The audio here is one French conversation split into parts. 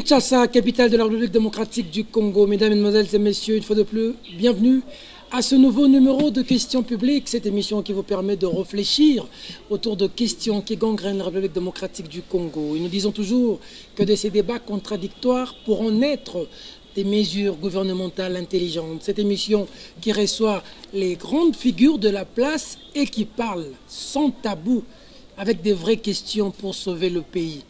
Kinshasa, capitale de la République démocratique du Congo. Mesdames, Mesdemoiselles et Messieurs, une fois de plus, bienvenue à ce nouveau numéro de Questions publiques, cette émission qui vous permet de réfléchir autour de questions qui gangrènent la République démocratique du Congo. Et nous disons toujours que de ces débats contradictoires pourront naître des mesures gouvernementales intelligentes. Cette émission qui reçoit les grandes figures de la place et qui parle sans tabou avec des vraies questions pour sauver le pays.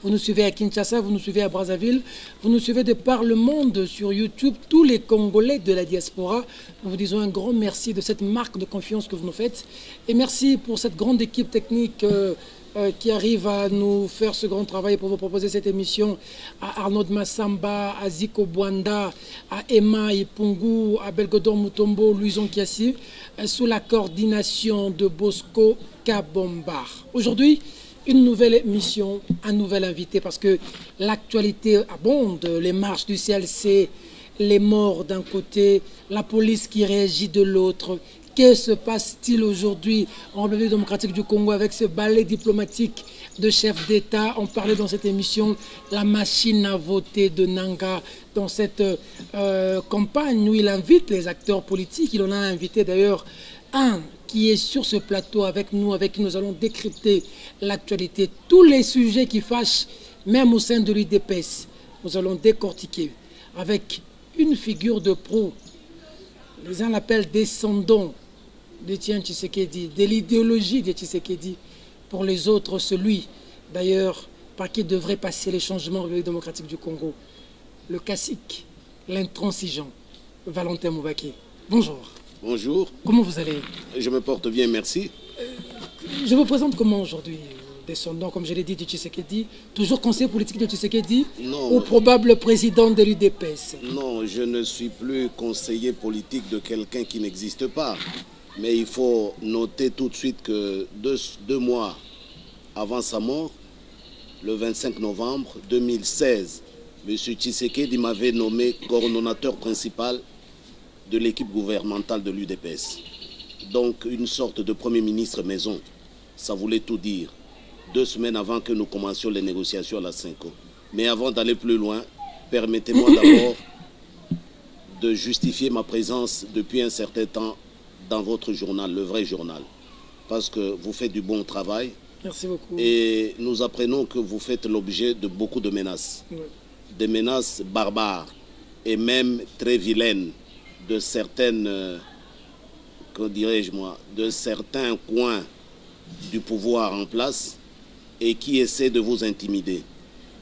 Vous nous suivez à Kinshasa, vous nous suivez à Brazzaville, vous nous suivez de par le monde sur YouTube, tous les Congolais de la diaspora. Nous vous disons un grand merci de cette marque de confiance que vous nous faites. Et merci pour cette grande équipe technique qui arrive à nous faire ce grand travail pour vous proposer cette émission. À Arnaud Massamba, à Ziko Bwanda, à Emma Ipungu, à Belgodor Mutombo, Louison Kiassi, sous la coordination de Bosco Kabombar. Aujourd'hui, une nouvelle émission, un nouvel invité, parce que l'actualité abonde, les marches du CLC, les morts d'un côté, la police qui réagit de l'autre. Que se passe-t-il aujourd'hui en République démocratique du Congo avec ce ballet diplomatique de chefs d'État? On parlait dans cette émission la machine à voter de Nanga, dans cette campagne où il invite les acteurs politiques. Il en a invité d'ailleurs un qui est sur ce plateau avec nous, avec qui nous allons décrypter l'actualité. Tous les sujets qui fâchent, même au sein de l'UDPS, nous allons décortiquer avec une figure de proue. Les uns l'appellent descendant de Tien Tshisekedi, de l'idéologie de Tshisekedi. Pour les autres, celui, d'ailleurs, par qui devrait passer les changements en République démocratique du Congo. Le cacique, l'intransigeant, Valentin Moubaké. Bonjour. Bonjour. Comment vous allez? Je me porte bien, merci. Je vous présente comment aujourd'hui? Descendant, comme je l'ai dit, de Tshisekedi, toujours conseiller politique de Tshisekedi, ou probable président de l'UDPS? Non, je ne suis plus conseiller politique de quelqu'un qui n'existe pas. Mais il faut noter tout de suite que deux mois avant sa mort, le 25 novembre 2016, M. Tshisekedi m'avait nommé coordonnateur principal de l'équipe gouvernementale de l'UDPS. Donc une sorte de premier ministre maison. Ça voulait tout dire. 2 semaines avant que nous commencions les négociations à la Cinco. Mais avant d'aller plus loin, permettez-moi d'abord de justifier ma présence depuis un certain temps dans votre journal, le vrai journal. Parce que vous faites du bon travail. Merci beaucoup. Et nous apprenons que vous faites l'objet de beaucoup de menaces. Oui. Des menaces barbares et même très vilaines de certaines, que dirais-je moi, de certains coins du pouvoir en place et qui essaient de vous intimider.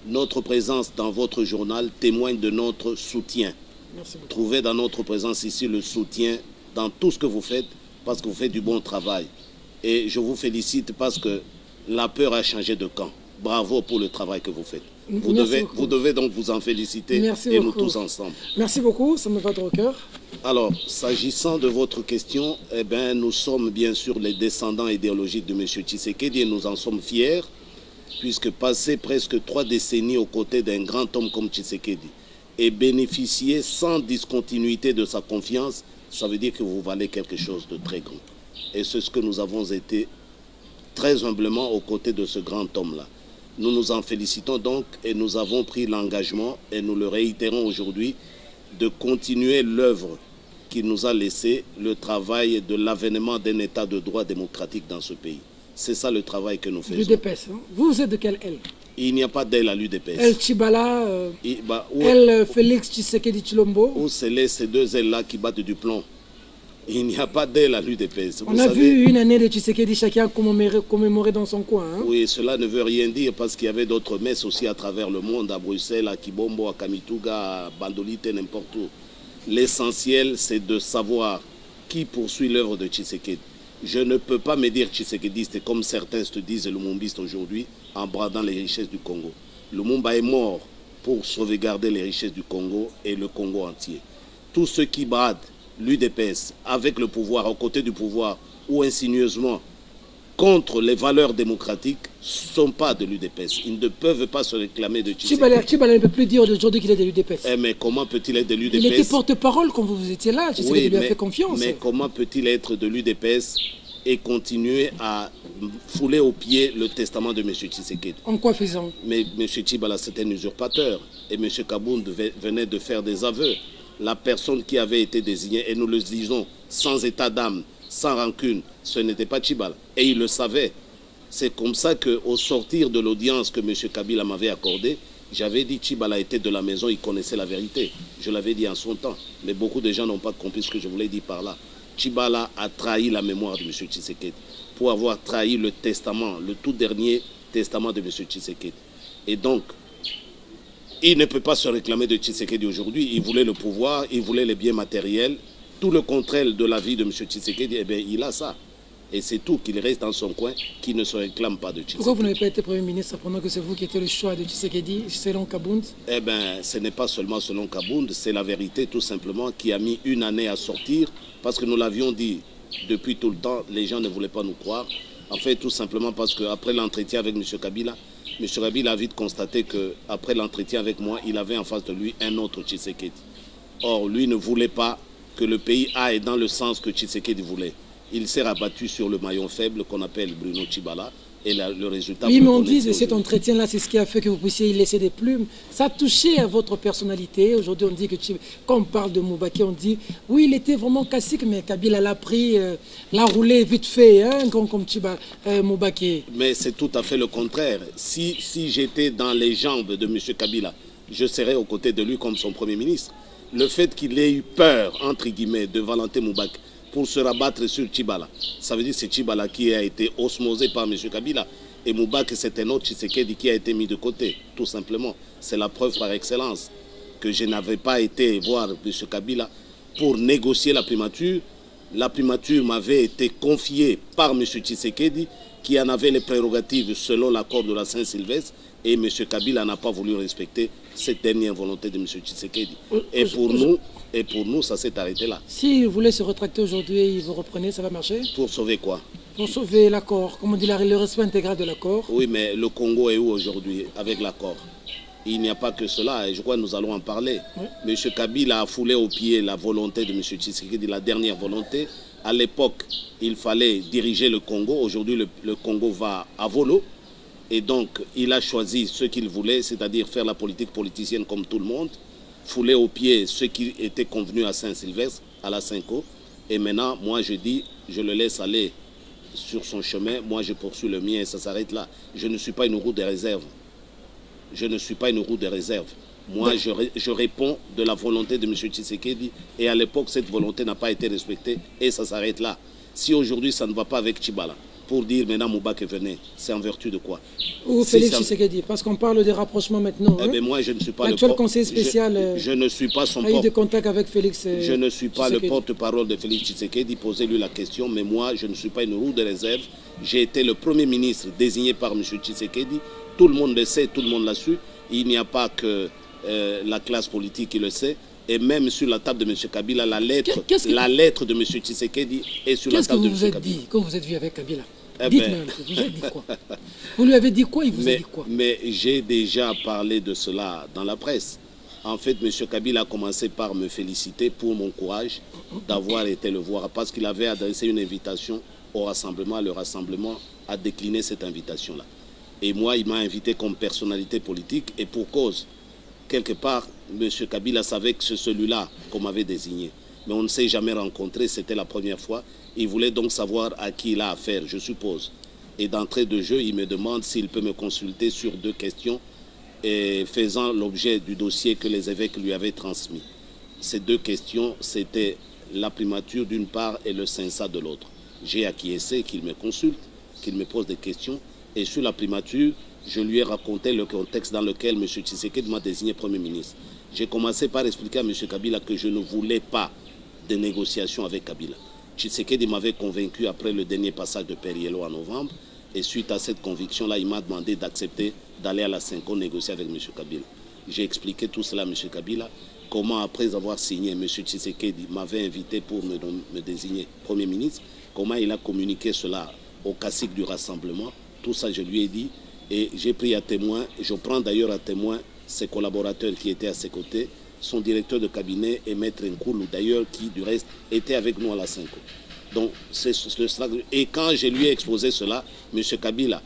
Notre présence dans votre journal témoigne de notre soutien. Merci beaucoup. Trouvez dans notre présence ici le soutien dans tout ce que vous faites parce que vous faites du bon travail. Et je vous félicite parce que la peur a changé de camp. Bravo pour le travail que vous faites. Vous devez donc vous en féliciter. Merci et beaucoup. Nous tous ensemble. Merci beaucoup, ça me va droit au cœur. Alors, s'agissant de votre question, eh bien, nous sommes bien sûr les descendants idéologiques de M. Tshisekedi et nous en sommes fiers, puisque passer presque 3 décennies aux côtés d'un grand homme comme Tshisekedi et bénéficier sans discontinuité de sa confiance, ça veut dire que vous valez quelque chose de très grand. Et c'est ce que nous avons été très humblement aux côtés de ce grand homme-là. Nous nous en félicitons donc et nous avons pris l'engagement, et nous le réitérons aujourd'hui, de continuer l'œuvre qu'il nous a laissée, le travail de l'avènement d'un état de droit démocratique dans ce pays. C'est ça le travail que nous faisons. L'UDPS, hein? Vous êtes de quelle aile? Il n'y a pas d'aile à l'UDPS. El Chibala, El Félix Tshisekedi Tshilombo. Ou c'est ces 2 ailes-là qui battent du plomb. Il n'y a pas d'aile à l'UDPS. On a vu une année de Tshisekedi chacun commémorer dans son coin. Hein? Oui, cela ne veut rien dire parce qu'il y avait d'autres messes aussi à travers le monde, à Bruxelles, à Kibombo, à Kamituga, à Bandolite, n'importe où. L'essentiel, c'est de savoir qui poursuit l'œuvre de Tshisekedi. Je ne peux pas me dire tshisekidiste comme certains se disent lumumbistes aujourd'hui en bradant les richesses du Congo. Lumumba est mort pour sauvegarder les richesses du Congo et le Congo entier. Tous ceux qui bradent l'UDPS avec le pouvoir, aux côtés du pouvoir ou insinueusement contre les valeurs démocratiques ne sont pas de l'UDPS. Ils ne peuvent pas se réclamer de Tshisekedi. Chibala ne peut plus dire aujourd'hui qu'il est de l'UDPS. Mais comment peut-il être de l'UDPS? Il était porte-parole quand vous étiez là, Tshisekedi lui a fait confiance. Mais comment peut-il être de l'UDPS et continuer à fouler aux pieds le testament de M. Tshisekedi. En quoi faisant? Mais M. Tchibala, c'était un usurpateur. Et M. Kabound venait de faire des aveux. La personne qui avait été désignée, et nous le disons sans état d'âme, sans rancune, ce n'était pas Tchibala. Et il le savait. C'est comme ça qu'au sortir de l'audience que M. Kabila m'avait accordée, j'avais dit Tchibala était de la maison, il connaissait la vérité. Je l'avais dit en son temps. Mais beaucoup de gens n'ont pas compris ce que je voulais dire par là. Tchibala a trahi la mémoire de M. Tshisekedi pour avoir trahi le testament, le tout dernier testament de M. Tshisekedi. Et donc, il ne peut pas se réclamer de Tshisekedi aujourd'hui. Il voulait le pouvoir, il voulait les biens matériels. Tout le contraire de la vie de M. Tshisekedi, eh bien, il a ça. Et c'est tout, qu'il reste dans son coin, qu'il ne se réclame pas de Tshisekedi. Pourquoi vous n'avez pas été Premier ministre pendant que c'est vous qui étiez le choix de Tshisekedi selon Kabound? Eh bien, ce n'est pas seulement selon Kabound, c'est la vérité tout simplement qui a mis une année à sortir parce que nous l'avions dit depuis tout le temps, les gens ne voulaient pas nous croire. En fait, tout simplement parce qu'après l'entretien avec M. Kabila a vite constaté qu'après l'entretien avec moi, il avait en face de lui un autre Tshisekedi. Or, lui ne voulait pas que le pays aille dans le sens que Tshisekedi voulait. Il s'est rabattu sur le maillon faible qu'on appelle Bruno Tchibala. Et le résultat... Oui, mais on dit que cet entretien-là, c'est ce qui a fait que vous puissiez y laisser des plumes. Ça a touché à votre personnalité. Aujourd'hui, on dit que quand on parle de Moubaké, on dit oui, il était vraiment classique, mais Kabila l'a pris, l'a roulé vite fait, hein, comme Moubaké. Mais c'est tout à fait le contraire. Si j'étais dans les jambes de M. Kabila, je serais aux côtés de lui comme son Premier ministre. Le fait qu'il ait eu peur, entre guillemets, de Valentin Moubaké, pour se rabattre sur Tchibala. Ça veut dire que c'est Tchibala qui a été osmosé par M. Kabila. Et Moubaké, c'est un autre Tshisekedi qui a été mis de côté, tout simplement. C'est la preuve par excellence que je n'avais pas été voir M. Kabila pour négocier la primature. La primature m'avait été confiée par M. Tshisekedi qui en avait les prérogatives selon l'accord de la Saint-Sylvestre. Et M. Kabila n'a pas voulu respecter cette dernière volonté de M. Tshisekedi. Et pour nous, ça s'est arrêté là. S'il voulait se rétracter aujourd'hui et vous reprenez, ça va marcher? Pour sauver quoi? Pour sauver l'accord, comme on dit, le respect intégral de l'accord. Oui, mais le Congo est où aujourd'hui avec l'accord? Il n'y a pas que cela, et je crois que nous allons en parler. Oui. M. Kabila a foulé au pied la volonté de M. Tshisekedi, la dernière volonté. À l'époque, il fallait diriger le Congo. Aujourd'hui, le Congo va à volo. Et donc, il a choisi ce qu'il voulait, c'est-à-dire faire la politique politicienne comme tout le monde, fouler au pied ce qui était convenu à Saint-Sylvestre, à la Cinco. Et maintenant, moi, je dis, je le laisse aller sur son chemin. Moi, je poursuis le mien et ça s'arrête là. Je ne suis pas une roue de réserve. Je ne suis pas une roue de réserve. Moi, je réponds de la volonté de M. Tshisekedi. Et à l'époque, cette volonté n'a pas été respectée et ça s'arrête là. Si aujourd'hui, ça ne va pas avec Tchibala, pour dire maintenant Moubaké venait, c'est en vertu de quoi? Ou Félix Tshisekedi, parce qu'on parle des rapprochements maintenant. Eh bien, moi, je ne suis pas l'actuel conseiller spécial. Je ne suis pas son a eu des contacts avec Félix. Je ne suis pas le porte-parole de Félix Tshisekedi. Posez-lui la question, mais moi, je ne suis pas une roue de réserve. J'ai été le Premier ministre désigné par M. Tshisekedi. Tout le monde le sait, tout le monde l'a su. Il n'y a pas que la classe politique qui le sait. Et même sur la table de M. Kabila, la lettre de M. Tshisekedi est sur la table de M. Kabila. Qu'est-ce que vous vous êtes dit quand vous êtes vu avec Kabila? Dites-moi, vous avez dit quoi? Vous lui avez dit quoi? Il vous a dit quoi? Mais j'ai déjà parlé de cela dans la presse. En fait, M. Kabila a commencé par me féliciter pour mon courage d'avoir été le voir, parce qu'il avait adressé une invitation au rassemblement. Le rassemblement a décliné cette invitation-là. Et moi, il m'a invité comme personnalité politique, et pour cause. Quelque part, M. Kabila savait que c'est celui-là qu'on m'avait désigné. Mais on ne s'est jamais rencontré, c'était la première fois. Il voulait donc savoir à qui il a affaire, je suppose. Et d'entrée de jeu, il me demande s'il peut me consulter sur 2 questions et faisant l'objet du dossier que les évêques lui avaient transmis. Ces 2 questions, c'était la primature d'une part et le Cinsa de l'autre. J'ai acquiescé qu'il me consulte, qu'il me pose des questions. Et sur la primature, je lui ai raconté le contexte dans lequel M. Tshisekedi m'a désigné Premier ministre. J'ai commencé par expliquer à M. Kabila que je ne voulais pas de négociations avec Kabila. Tshisekedi m'avait convaincu après le dernier passage de Periello en novembre. Et suite à cette conviction-là, il m'a demandé d'accepter d'aller à la Cinco négocier avec M. Kabila. J'ai expliqué tout cela à M. Kabila. Comment, après avoir signé, M. Tshisekedi m'avait invité pour me désigner Premier ministre. Comment il a communiqué cela au cacique du rassemblement. Tout ça, je lui ai dit. Et j'ai pris à témoin, je prends d'ailleurs à témoin ses collaborateurs qui étaient à ses côtés, son directeur de cabinet et Maître Nkoulou, d'ailleurs, qui du reste était avec nous à la Cinco. Donc, c'est cela. Et quand je lui ai exposé cela, M. Kabila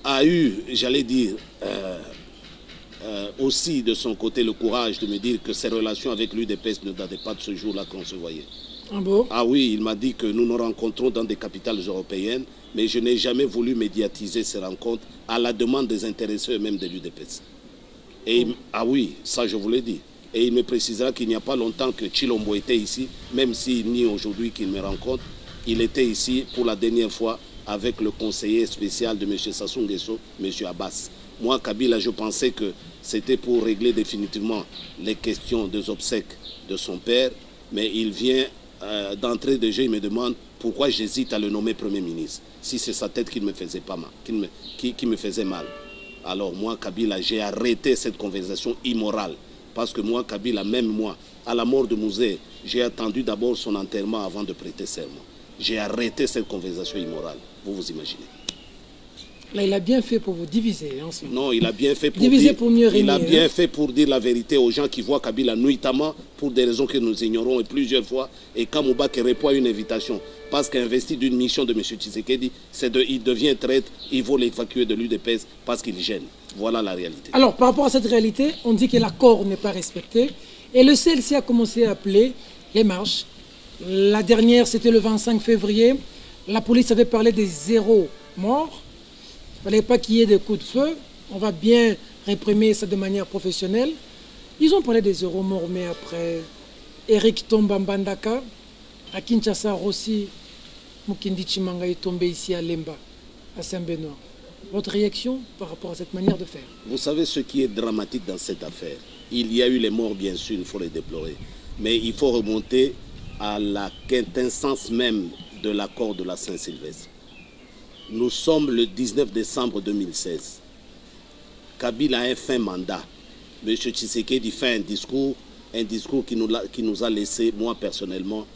a eu, j'allais dire, aussi de son côté le courage de me dire que ses relations avec l'UDPS ne dataient pas de ce jour-là qu'on se voyait. Ah bon? Ah oui, il m'a dit que nous nous rencontrons dans des capitales européennes, mais je n'ai jamais voulu médiatiser ces rencontres à la demande des intéressés eux-mêmes de l'UDPS. Et ah oui, ça je vous l'ai dit. Et il me précisera qu'il n'y a pas longtemps que Chilombo était ici, même s'il nie aujourd'hui qu'il me rencontre. Il était ici pour la dernière fois avec le conseiller spécial de M. Sassou Nguesso, M. Abbas. Moi, Kabila, je pensais que c'était pour régler définitivement les questions des obsèques de son père, mais il vient d'entrée de jeu, il me demande pourquoi j'hésite à le nommer Premier ministre, si c'est sa tête qui me faisait pas mal, qui me faisait mal. Alors moi, Kabila, j'ai arrêté cette conversation immorale. Parce que moi, Kabila, même moi, à la mort de Mouzé, j'ai attendu d'abord son enterrement avant de prêter serment. J'ai arrêté cette conversation immorale. Vous vous imaginez. Là, il a bien fait pour vous diviser. Hein, non, il a bien fait pour diviser dire, pour mieux régner. Il a bien fait pour dire la vérité aux gens qui voient Kabila nuitamment pour des raisons que nous ignorons et plusieurs fois. Et quand Moubak répond à une invitation, parce qu'investi d'une mission de M. Tshisekedi, il devient traître, il faut l'évacuer de l'UDPS parce qu'il gêne. Voilà la réalité. Alors, par rapport à cette réalité, on dit que l'accord n'est pas respecté. Et le CLC a commencé à appeler les marches. La dernière, c'était le 25 février. La police avait parlé des 0 morts. Il ne fallait pas qu'il y ait des coups de feu. On va bien réprimer ça de manière professionnelle. Ils ont parlé des 0 morts, mais après, Eric Tomba Mbandaka, à Kinshasa, Rossi, Mukindi Chimanga est tombé ici à Lemba, à Saint-Benoît. Votre réaction par rapport à cette manière de faire? Vous savez ce qui est dramatique dans cette affaire? Il y a eu les morts, bien sûr, il faut les déplorer. Mais il faut remonter à la quintessence même de l'accord de la Saint-Sylvestre. Nous sommes le 19 décembre 2016. Kabila a un fin mandat. M. Tshisekedi fait un discours qui nous a laissé, moi personnellement,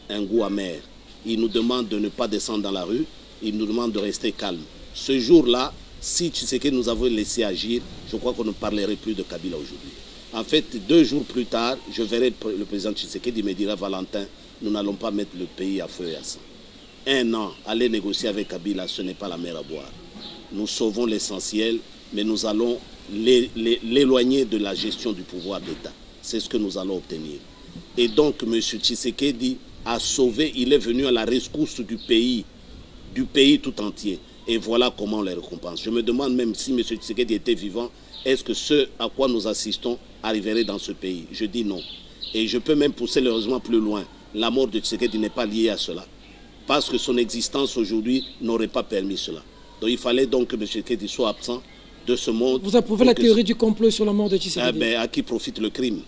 un goût amer. Il nous demande de ne pas descendre dans la rue, il nous demande de rester calme. Ce jour-là, si Tshisekedi nous avait laissé agir, je crois qu'on ne parlerait plus de Kabila aujourd'hui. En fait, 2 jours plus tard, je verrai le président Tshisekedi me dira, Valentin, nous n'allons pas mettre le pays à feu et à sang. 1 an, aller négocier avec Kabila, ce n'est pas la mer à boire. Nous sauvons l'essentiel, mais nous allons l'éloigner de la gestion du pouvoir d'État. C'est ce que nous allons obtenir. Et donc, M. Tshisekedi a sauvé, il est venu à la rescousse du pays tout entier. Et voilà comment on les récompense. Je me demande même si M. Tshisekedi était vivant, est-ce que ce à quoi nous assistons arriverait dans ce pays? Je dis non. Et je peux même pousser heureusement plus loin. La mort de Tshisekedi n'est pas liée à cela. Parce que son existence aujourd'hui n'aurait pas permis cela. Donc il fallait donc que M. Tshisekedi soit absent de ce monde. Vous approuvez la théorie du complot sur la mort de Tshisekedi? Ben, à qui profite le crime?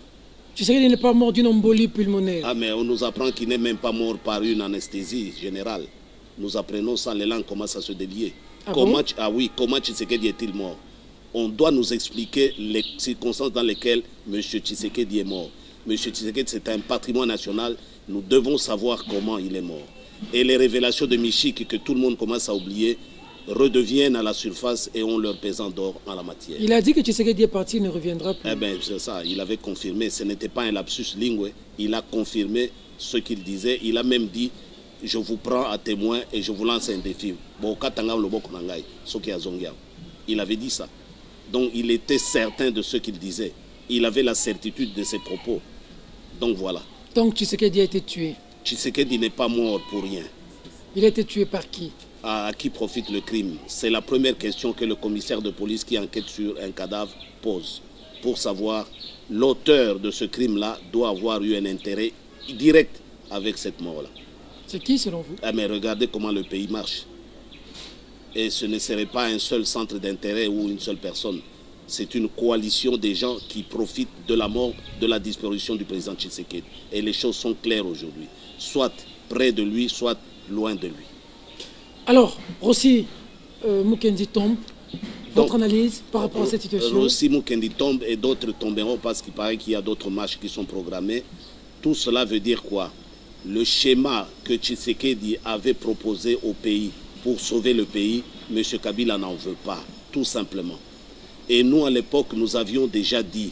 Tshisekedi n'est pas mort d'une embolie pulmonaire. Ah, mais on nous apprend qu'il n'est même pas mort par une anesthésie générale. Nous apprenons ça, les langues commencent à se délier. Ah comment, bon? ah oui, comment Tshisekedi est-il mort? On doit nous expliquer les circonstances dans lesquelles M. Tshisekedi est mort. M. Tshisekedi, c'est un patrimoine national. Nous devons savoir comment il est mort. Et les révélations de Michik que tout le monde commence à oublier redeviennent à la surface et ont leur pesant d'or en la matière. Il a dit que Tshisekedi est parti, il ne reviendra plus. Eh bien, c'est ça, il avait confirmé. Ce n'était pas un lapsus lingue. Il a confirmé ce qu'il disait. Il a même dit, je vous prends à témoin et je vous lance un défi. Il avait dit ça. Donc, il était certain de ce qu'il disait. Il avait la certitude de ses propos. Donc, voilà. Donc, Tshisekedi a été tué. Tshisekedi n'est pas mort pour rien. Il a été tué par qui? À qui profite le crime? C'est la première question que le commissaire de police qui enquête sur un cadavre pose. Pour savoir, l'auteur de ce crime-là doit avoir eu un intérêt direct avec cette mort-là. C'est qui selon vous? Ah, mais regardez comment le pays marche. Et ce ne serait pas un seul centre d'intérêt ou une seule personne. C'est une coalition des gens qui profitent de la mort, de la disparition du président Tshisekedi. Et les choses sont claires aujourd'hui. Soit près de lui, soit loin de lui. Alors, Rossi Mukendi tombe. Votre analyse par rapport à cette situation? Rossi Mukendi tombe et d'autres tomberont parce qu'il paraît qu'il y a d'autres marches qui sont programmées. Tout cela veut dire quoi? Le schéma que Tshisekedi avait proposé au pays pour sauver le pays, M. Kabila n'en veut pas, tout simplement. Et nous, à l'époque, nous avions déjà dit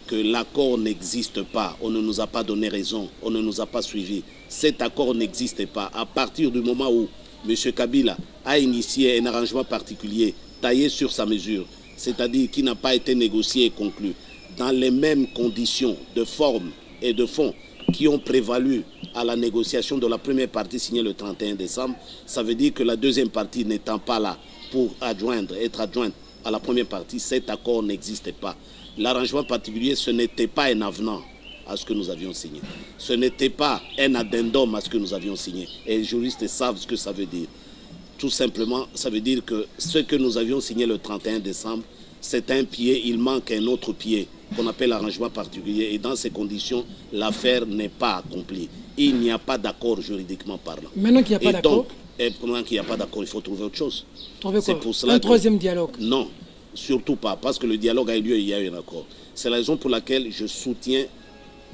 que l'accord n'existe pas. On ne nous a pas donné raison, on ne nous a pas suivis. Cet accord n'existe pas. À partir du moment où M. Kabila a initié un arrangement particulier, taillé sur sa mesure, c'est-à-dire qui n'a pas été négocié et conclu, dans les mêmes conditions de forme et de fond qui ont prévalu à la négociation de la première partie signée le 31 décembre, ça veut dire que la deuxième partie n'étant pas là pour être adjointe à la première partie, cet accord n'existait pas. L'arrangement particulier, ce n'était pas un avenant à ce que nous avions signé. Ce n'était pas un addendum à ce que nous avions signé. Et les juristes savent ce que ça veut dire. Tout simplement, ça veut dire que ce que nous avions signé le 31 décembre, c'est un pied, il manque un autre pied qu'on appelle arrangement particulier. Et dans ces conditions, l'affaire n'est pas accomplie. Il n'y a pas d'accord juridiquement parlant. Maintenant qu'il n'y a pas d'accord. Et pendant qu'il n'y a pas d'accord, il faut trouver autre chose. Trouver quoi? Pour cela un troisième dialogue? Non, surtout pas, parce que le dialogue a eu lieu, il y a eu un accord. C'est la raison pour laquelle je soutiens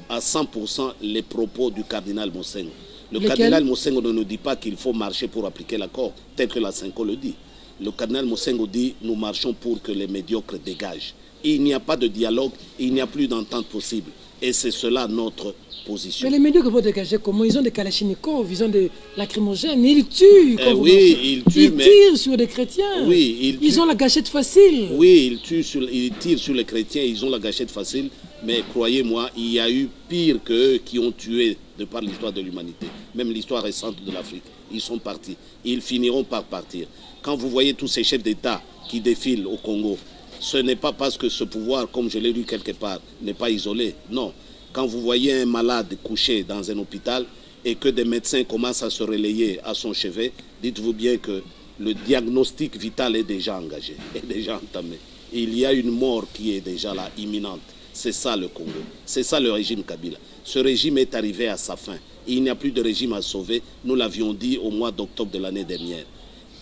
à 100% les propos du cardinal Mosengo. Le cardinal Mosengo ne nous dit pas qu'il faut marcher pour appliquer l'accord, tel que la Cinco le dit. Le cardinal Mosengo dit nous marchons pour que les médiocres dégagent. Il n'y a pas de dialogue, il n'y a plus d'entente possible. Et c'est cela notre position. Mais les médiocres vont dégager comment? Ils ont des kalachnikovs, ils ont des lacrymogènes, ils tuent. Oui, ils tuent, ils tirent sur des chrétiens. Oui, ils ont la gâchette facile. Oui, ils tirent sur les chrétiens, ils ont la gâchette facile. Mais croyez-moi, il y a eu pire qu'eux qui ont tué de par l'histoire de l'humanité. Même l'histoire récente de l'Afrique. Ils sont partis. Ils finiront par partir. Quand vous voyez tous ces chefs d'État qui défilent au Congo, ce n'est pas parce que ce pouvoir, comme je l'ai lu quelque part, n'est pas isolé. Non. Quand vous voyez un malade couché dans un hôpital et que des médecins commencent à se relayer à son chevet, dites-vous bien que le diagnostic vital est déjà engagé, est déjà entamé. Il y a une mort qui est déjà là, imminente. C'est ça le Congo. C'est ça le régime Kabila. Ce régime est arrivé à sa fin. Il n'y a plus de régime à sauver. Nous l'avions dit au mois d'octobre de l'année dernière.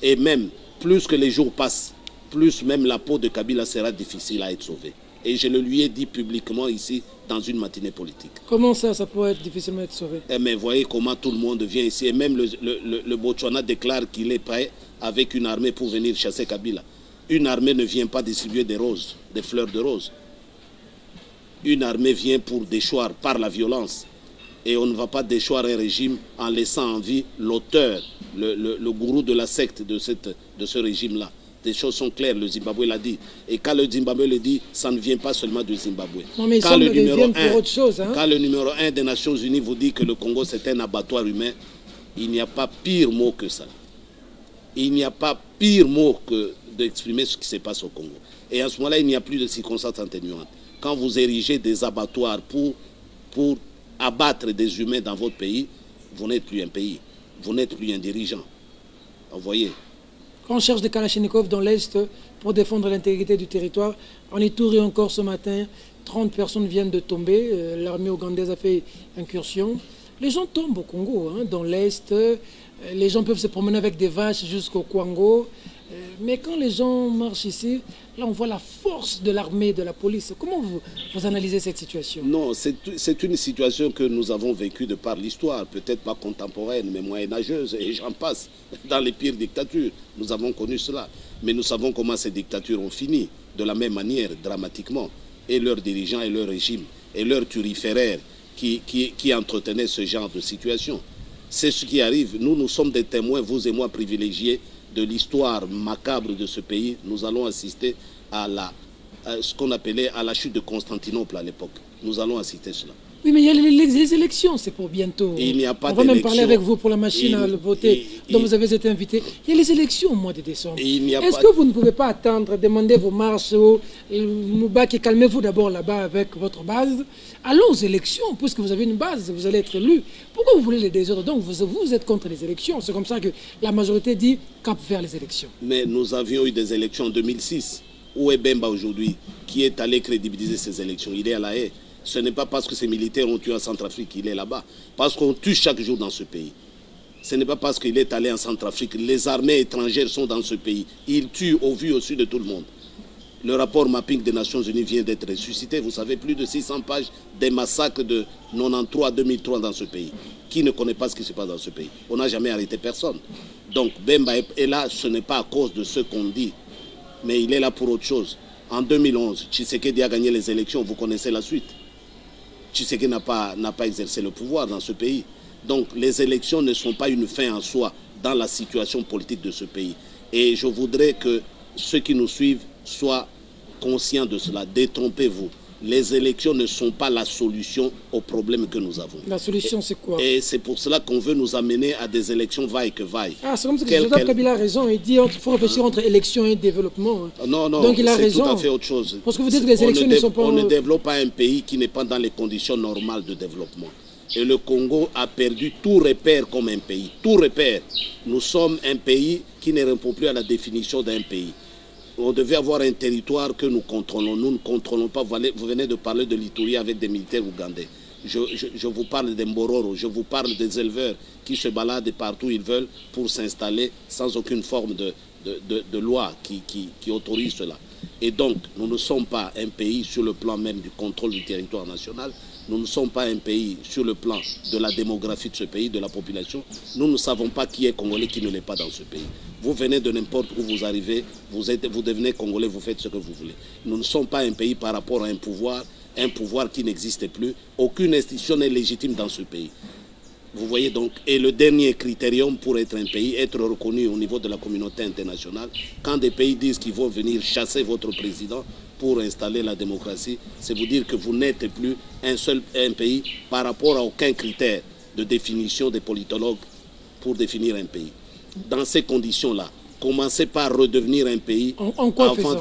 Et même, plus que les jours passent, plus même la peau de Kabila sera difficile à être sauvée. Et je le lui ai dit publiquement ici, dans une matinée politique. Comment ça, ça peut être difficilement être sauvé? Mais voyez comment tout le monde vient ici. Et même le Botswana déclare qu'il est prêt avec une armée pour venir chasser Kabila. Une armée ne vient pas distribuer des roses, des fleurs de roses. Une armée vient pour déchoir par la violence. Et on ne va pas déchoir un régime en laissant en vie l'auteur, le gourou de la secte de ce régime-là. Des choses sont claires, le Zimbabwe l'a dit. Et quand le Zimbabwe le dit, ça ne vient pas seulement du Zimbabwe. Non, mais quand, le numéro 1 des Nations Unies vous dit que le Congo c'est un abattoir humain, il n'y a pas pire mot que ça. Il n'y a pas pire mot que d'exprimer ce qui se passe au Congo. Et à ce moment-là, il n'y a plus de circonstances atténuantes. Quand vous érigez des abattoirs pour abattre des humains dans votre pays, vous n'êtes plus un pays, vous n'êtes plus un dirigeant. Vous voyez. Quand on cherche des Kalachnikov dans l'Est pour défendre l'intégrité du territoire, en Ituri encore ce matin, 30 personnes viennent de tomber, l'armée ougandaise a fait incursion. Les gens tombent au Congo, hein, dans l'Est, les gens peuvent se promener avec des vaches jusqu'au Kwango, mais quand les gens marchent ici, là on voit la force de l'armée, de la police. Comment vous analysez cette situation? Non, c'est une situation que nous avons vécue de par l'histoire, peut-être pas contemporaine, mais moyenâgeuse, et j'en passe. Dans les pires dictatures, nous avons connu cela. Mais nous savons comment ces dictatures ont fini, de la même manière, dramatiquement. Et leurs dirigeants et leurs régimes, et leurs turiféraires qui entretenaient ce genre de situation. C'est ce qui arrive. Nous sommes des témoins, vous et moi, privilégiés, de l'histoire macabre de ce pays. Nous allons assister à ce qu'on appelait à la chute de Constantinople à l'époque. Nous allons assister à cela. Oui, mais il y a les élections, c'est pour bientôt. Il n'y a pas d'élection. On va même parler avec vous pour la machine à voter dont vous avez été invité. Il y a les élections au mois de décembre. Est-ce que vous ne pouvez pas attendre, demander vos marches au Moubaki, calmez-vous d'abord là-bas avec votre base. Allons aux élections, puisque vous avez une base, vous allez être élu. Pourquoi vous voulez les désordres? Donc vous êtes contre les élections. C'est comme ça que la majorité dit cap vers les élections. Mais nous avions eu des élections en 2006. Où est Bemba aujourd'hui, qui est allé crédibiliser ces élections? Il est à La Haye. Ce n'est pas parce que ces militaires ont tué en Centrafrique qu'il est là-bas. Parce qu'on tue chaque jour dans ce pays. Ce n'est pas parce qu'il est allé en Centrafrique. Les armées étrangères sont dans ce pays. Ils tuent au vu au-dessus de tout le monde. Le rapport mapping des Nations Unies vient d'être ressuscité. Vous savez, plus de 600 pages des massacres de 93 à 2003 dans ce pays. Qui ne connaît pas ce qui se passe dans ce pays? On n'a jamais arrêté personne. Donc Bemba est là, ce n'est pas à cause de ce qu'on dit. Mais il est là pour autre chose. En 2011, Tshisekedi a gagné les élections, vous connaissez la suite. Tshisekedi n'a pas exercé le pouvoir dans ce pays. Donc les élections ne sont pas une fin en soi dans la situation politique de ce pays. Et je voudrais que ceux qui nous suivent soient conscients de cela. Détrompez-vous. Les élections ne sont pas la solution aux problèmes que nous avons. La solution, c'est quoi? Et c'est pour cela qu'on veut nous amener à des élections vaille que vaille. Ah, c'est comme ça que Joseph Kabila a raison. Il dit qu'il faut réfléchir entre élections et développement. Non, non, donc il a raison. C'est tout à fait autre chose. Parce que vous dites que les élections ne sont pas... On ne développe pas un pays qui n'est pas dans les conditions normales de développement. Et le Congo a perdu tout repère comme un pays. Tout repère. Nous sommes un pays qui ne répond plus à la définition d'un pays. On devait avoir un territoire que nous contrôlons. Nous ne contrôlons pas. Vous venez de parler de l'Ituri avec des militaires ougandais. Je vous parle des Mbororo, je vous parle des éleveurs qui se baladent partout où ils veulent pour s'installer sans aucune forme de loi qui autorise cela. Et donc, nous ne sommes pas un pays sur le plan même du contrôle du territoire national. Nous ne sommes pas un pays sur le plan de la démographie de ce pays, de la population. Nous ne savons pas qui est Congolais, qui ne l'est pas dans ce pays. Vous venez de n'importe où vous arrivez, vous devenez Congolais, vous faites ce que vous voulez. Nous ne sommes pas un pays par rapport à un pouvoir qui n'existe plus. Aucune institution n'est légitime dans ce pays. Vous voyez donc, et le dernier critérium pour être un pays, être reconnu au niveau de la communauté internationale, quand des pays disent qu'ils vont venir chasser votre président pour installer la démocratie, c'est vous dire que vous n'êtes plus un pays par rapport à aucun critère de définition des politologues pour définir un pays. Dans ces conditions-là, commencez par redevenir un pays en quoi faisant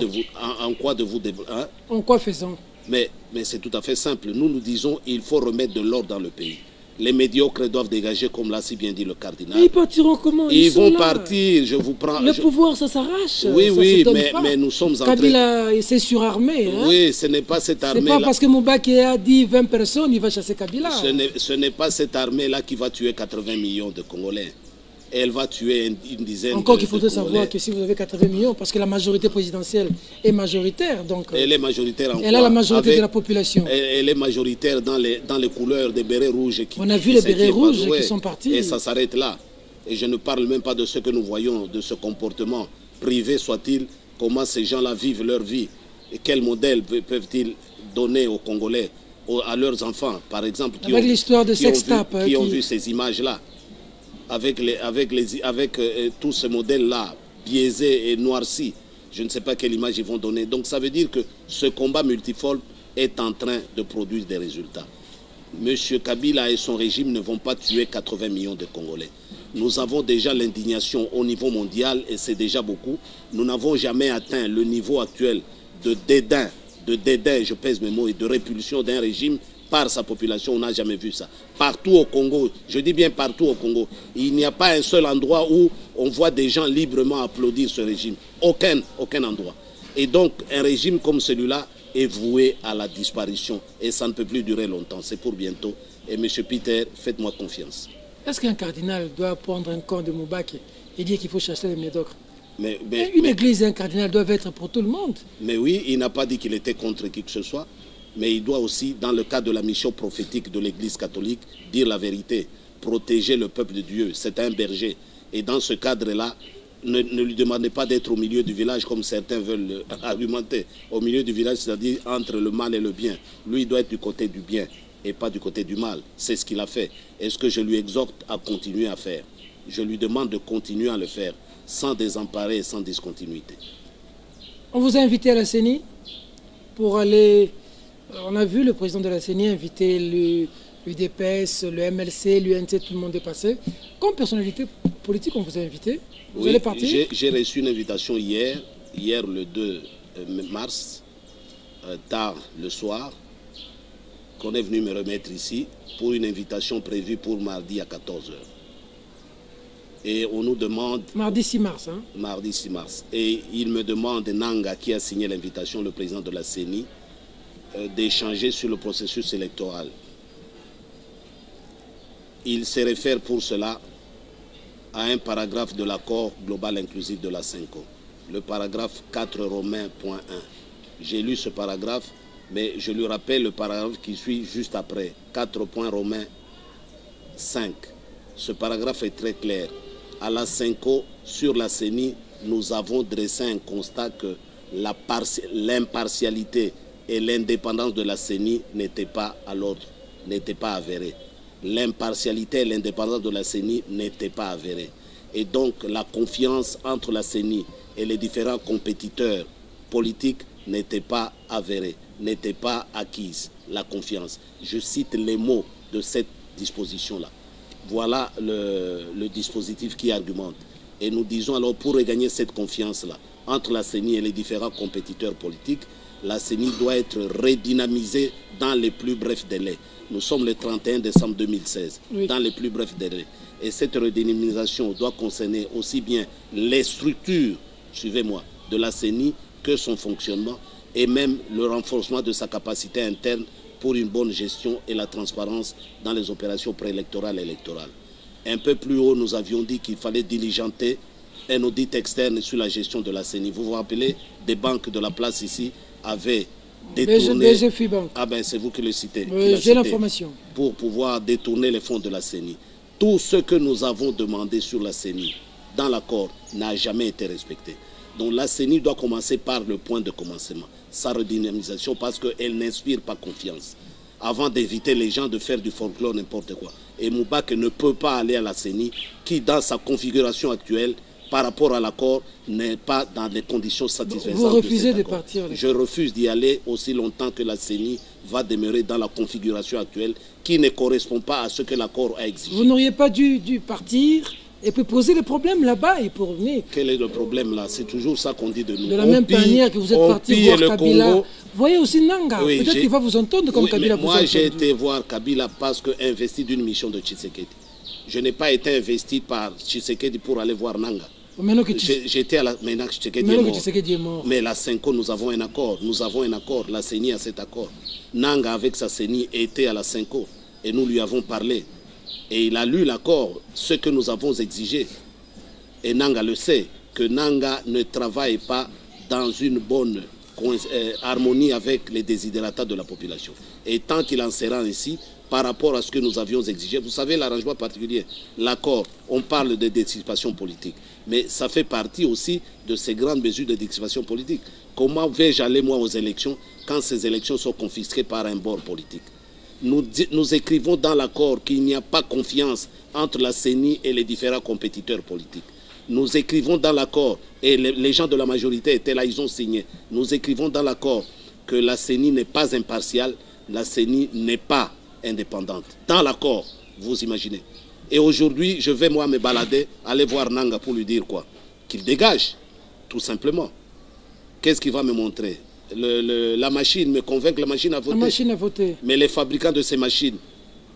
En quoi faisant? Mais c'est tout à fait simple. Nous disons qu'il faut remettre de l'ordre dans le pays. Les médiocres doivent dégager, comme l'a si bien dit le cardinal. Mais ils partiront comment? Ils vont partir, je vous prends... Le pouvoir, ça s'arrache. Oui, oui, mais nous sommes en train... Kabila, c'est surarmé. Hein? Oui, ce n'est pas cette armée-là... C'est pas parce que Moubaki a dit 20 personnes, il va chasser Kabila. Ce n'est pas cette armée-là qui va tuer 80 millions de Congolais. Elle va tuer une dizaine Encore qu'il faudrait savoir que si vous avez 80 millions, parce que la majorité présidentielle est majoritaire, donc elle est majoritaire en elle a la majorité de la population. Elle est majoritaire dans les couleurs des bérets rouges. On a vu les bérets rouges qui sont partis. Et ça s'arrête là. Et je ne parle même pas de ce que nous voyons, de ce comportement privé soit-il, comment ces gens-là vivent leur vie, et quel modèle peuvent-ils donner aux Congolais, à leurs enfants, par exemple, qui ont vu ces images-là. Avec tous ces modèles-là, biaisés et noircis. Je ne sais pas quelle image ils vont donner. Donc ça veut dire que ce combat multiforme est en train de produire des résultats. M. Kabila et son régime ne vont pas tuer 80 millions de Congolais. Nous avons déjà l'indignation au niveau mondial et c'est déjà beaucoup. Nous n'avons jamais atteint le niveau actuel de dédain, je pèse mes mots, et de répulsion d'un régime par sa population. On n'a jamais vu ça. Partout au Congo, je dis bien partout au Congo, il n'y a pas un seul endroit où on voit des gens librement applaudir ce régime. Aucun endroit. Et donc, un régime comme celui-là est voué à la disparition. Et ça ne peut plus durer longtemps. C'est pour bientôt. Et M. Peter, faites-moi confiance. Est-ce qu'un cardinal doit prendre un camp de Moubaki et dire qu'il faut chasser les médiocres? Une église et un cardinal doivent être pour tout le monde. Mais oui, il n'a pas dit qu'il était contre qui que ce soit. Mais il doit aussi, dans le cadre de la mission prophétique de l'Église catholique, dire la vérité, protéger le peuple de Dieu. C'est un berger. Et dans ce cadre-là, ne lui demandez pas d'être au milieu du village comme certains veulent argumenter. Au milieu du village, c'est-à-dire entre le mal et le bien. Lui, il doit être du côté du bien et pas du côté du mal. C'est ce qu'il a fait. Et ce que je lui exhorte à continuer à faire. Je lui demande de continuer à le faire sans désemparer et sans discontinuité. On vous a invité à la CENI pour aller... On a vu le président de la CENI inviter l'UDPS, le MLC, l'UNC, tout le monde est passé. Comme personnalité politique, on vous a invité. Vous allez partir? J'ai reçu une invitation hier le 2 mars, tard le soir, qu'on est venu me remettre ici pour une invitation prévue pour mardi à 14h. Et on nous demande... Mardi 6 mars, hein? Mardi 6 mars. Et il me demande, Nanga, qui a signé l'invitation, le président de la CENI, d'échanger sur le processus électoral. Il se réfère pour cela à un paragraphe de l'accord global inclusif de la CENCO, le paragraphe 4 romain.1. J'ai lu ce paragraphe, mais je lui rappelle le paragraphe qui suit juste après, 4 romain 5. Ce paragraphe est très clair. À la CENCO, sur la CENI, nous avons dressé un constat que l'impartialité et l'indépendance de la CENI n'étaient pas à l'ordre, n'étaient pas avérées. L'impartialité et l'indépendance de la CENI n'étaient pas avérées. Et donc la confiance entre la CENI et les différents compétiteurs politiques n'était pas avérée, n'était pas acquise, la confiance. Je cite les mots de cette disposition-là. Voilà le dispositif qui argumente. Et nous disons alors, pour regagner cette confiance-là, entre la CENI et les différents compétiteurs politiques, la CENI doit être redynamisée dans les plus brefs délais. Nous sommes le 31 décembre 2016, oui, dans les plus brefs délais. Et cette redynamisation doit concerner aussi bien les structures, suivez-moi, de la CENI que son fonctionnement et même le renforcement de sa capacité interne pour une bonne gestion et la transparence dans les opérations préélectorales et électorales. Un peu plus haut, nous avions dit qu'il fallait diligenter un audit externe sur la gestion de la CENI. Vous vous rappelez, des banques de la place ici avaient détourné... Ah ben c'est vous qui le citez. J'ai l'information. Pour pouvoir détourner les fonds de la CENI. Tout ce que nous avons demandé sur la CENI dans l'accord n'a jamais été respecté. Donc la CENI doit commencer par le point de commencement, sa redynamisation, parce qu'elle n'inspire pas confiance. Avant d'éviter les gens de faire du folklore n'importe quoi. Et Moubarak ne peut pas aller à la CENI qui, dans sa configuration actuelle, par rapport à l'accord, n'est pas dans des conditions satisfaisantes. Vous refusez de partir? Je refuse d'y aller aussi longtemps que la CENI va demeurer dans la configuration actuelle qui ne correspond pas à ce que l'accord a exigé. Vous n'auriez pas dû partir et puis poser les problèmes là-bas et pour revenir? Quel est le problème là? C'est toujours ça qu'on dit de nous. De la même manière que vous êtes parti voir Kabila. Vous voyez aussi Nanga, oui, peut-être qu'il va vous entendre comme Kabila vous a entendu. Moi j'ai été voir Kabila parce qu'investi d'une mission de Tshisekedi. Je n'ai pas été investi par Tshisekedi pour aller voir Nanga. J'étais à la... Maintenant que Tshisekedi est mort. Mais la Senko, nous avons un accord. Nous avons un accord. La CENI a cet accord. Nanga, avec sa CENI, était à la Senko. Et nous lui avons parlé. Et il a lu l'accord, ce que nous avons exigé. Et Nanga le sait, que Nanga ne travaille pas dans une bonne harmonie avec les désidératas de la population. Et tant qu'il en sera ainsi, par rapport à ce que nous avions exigé, vous savez l'arrangement particulier, l'accord, on parle de dissipation politique, mais ça fait partie aussi de ces grandes mesures de dissipation politique. Comment vais-je aller moi aux élections quand ces élections sont confisquées par un bord politique? Nous écrivons dans l'accord qu'il n'y a pas confiance entre la CENI et les différents compétiteurs politiques. Nous écrivons dans l'accord, et les gens de la majorité étaient là, ils ont signé. Nous écrivons dans l'accord que la CENI n'est pas impartiale, la CENI n'est pas indépendante. Dans l'accord, vous imaginez. Et aujourd'hui, je vais moi me balader, aller voir Nanga pour lui dire quoi? Qu'il dégage, tout simplement. Qu'est-ce qu'il va me montrer? La machine, me convainc que la machine a voté. La machine a voté. Mais les fabricants de ces machines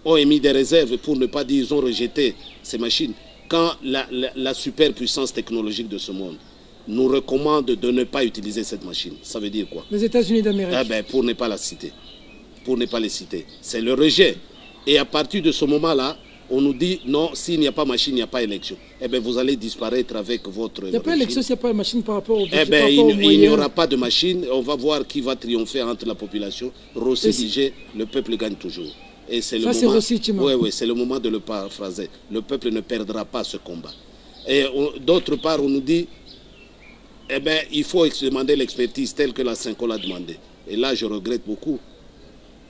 ont émis des réserves, pour ne pas dire ils ont rejeté ces machines. Quand la superpuissance technologique de ce monde nous recommande de ne pas utiliser cette machine, ça veut dire quoi? Les États-Unis d'Amérique. Eh ben, pour ne pas la citer. Pour ne pas les citer. C'est le rejet. Et à partir de ce moment-là, on nous dit non, s'il n'y a pas machine, il n'y a pas élection. Eh bien, vous allez disparaître avec votre... Il n'y a pas élection s'il n'y a pas de machine par rapport au... Eh bien, il n'y aura pas de machine. On va voir qui va triompher entre la population. Rossi disait, le peuple gagne toujours. Et c'est le moment... Oui, c'est le moment de le paraphraser. Le peuple ne perdra pas ce combat. Et d'autre part, on nous dit, eh bien, il faut demander l'expertise telle que la Senko l'a demandé. Et là, je regrette beaucoup.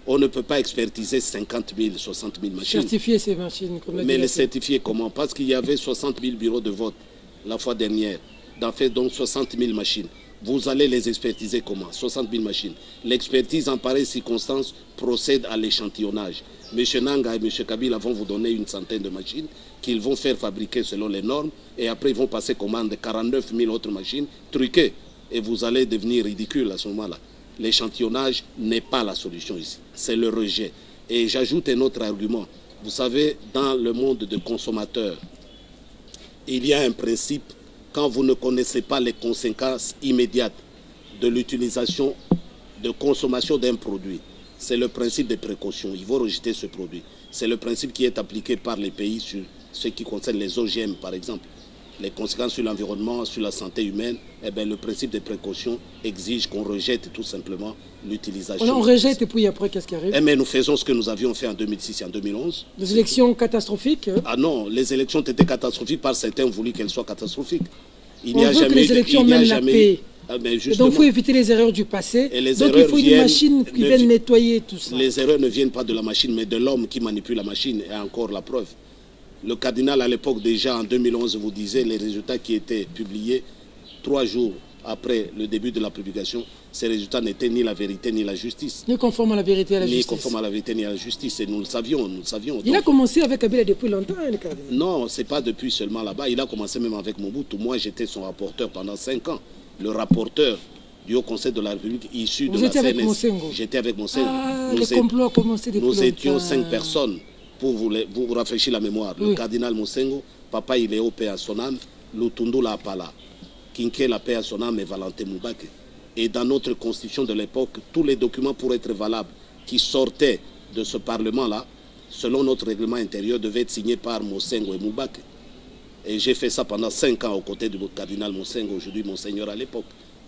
On ne peut pas expertiser 50 000, 60 000 machines. Certifier ces machines. Mais les certifier comment? Parce qu'il y avait 60 000 bureaux de vote la fois dernière. D'en fait donc 60 000 machines. Vous allez les expertiser comment? 60 000 machines. L'expertise en pareille circonstance procède à l'échantillonnage. M. Nanga et M. Kabila vont vous donner une centaine de machines qu'ils vont faire fabriquer selon les normes. Et après, ils vont passer commande de 49 000 autres machines truquées. Et vous allez devenir ridicule à ce moment-là. L'échantillonnage n'est pas la solution ici, c'est le rejet. Et j'ajoute un autre argument. Vous savez, dans le monde de consommateurs, il y a un principe, quand vous ne connaissez pas les conséquences immédiates de l'utilisation, de consommation d'un produit, c'est le principe de précaution. Il faut rejeter ce produit. C'est le principe qui est appliqué par les pays sur ce qui concerne les OGM, par exemple. Les conséquences sur l'environnement, sur la santé humaine, eh bien, le principe de précaution exige qu'on rejette tout simplement l'utilisation. On rejette et puis après, qu'est-ce qui arrive? Eh bien, nous faisons ce que nous avions fait en 2006 et en 2011. Des élections catastrophiques? Ah non, les élections étaient catastrophiques par certains voulu qu'elles soient catastrophiques. Il n'y a jamais que les élections mènent la paix. Mais et donc il faut éviter les erreurs du passé. Et les donc erreurs il faut une machine qui vienne nettoyer tout ça. Les erreurs ne viennent pas de la machine, mais de l'homme qui manipule la machine, et encore la preuve. Le cardinal, à l'époque, déjà en 2011, vous disait les résultats qui étaient publiés 3 jours après le début de la publication. Ces résultats n'étaient ni la vérité ni la justice. Ni conformes à la vérité et à la justice. Ni conformes à la vérité ni à la justice. Et nous le savions, nous le savions. Il a commencé avec Kabila depuis longtemps, hein, le cardinal. Non, ce n'est pas depuis seulement là-bas. Il a commencé même avec Mobutu. Moi, j'étais son rapporteur pendant 5 ans. Le rapporteur du Haut Conseil de la République issu de la CNS. J'étais avec Monsengo. Le complot a commencé depuis longtemps. Nous étions 5 personnes. Pour vous rafraîchir la mémoire, le cardinal Monsengo, Papa Iléo, paix à son âme, Lutundu La Apala, Kinké, la paix à son âme, et Valentin Moubake. Et dans notre constitution de l'époque, tous les documents pour être valables qui sortaient de ce parlement-là, selon notre règlement intérieur, devaient être signés par Monsengo et Moubake. Et j'ai fait ça pendant 5 ans aux côtés du cardinal Monsengo, aujourd'hui Monseigneur à l'époque.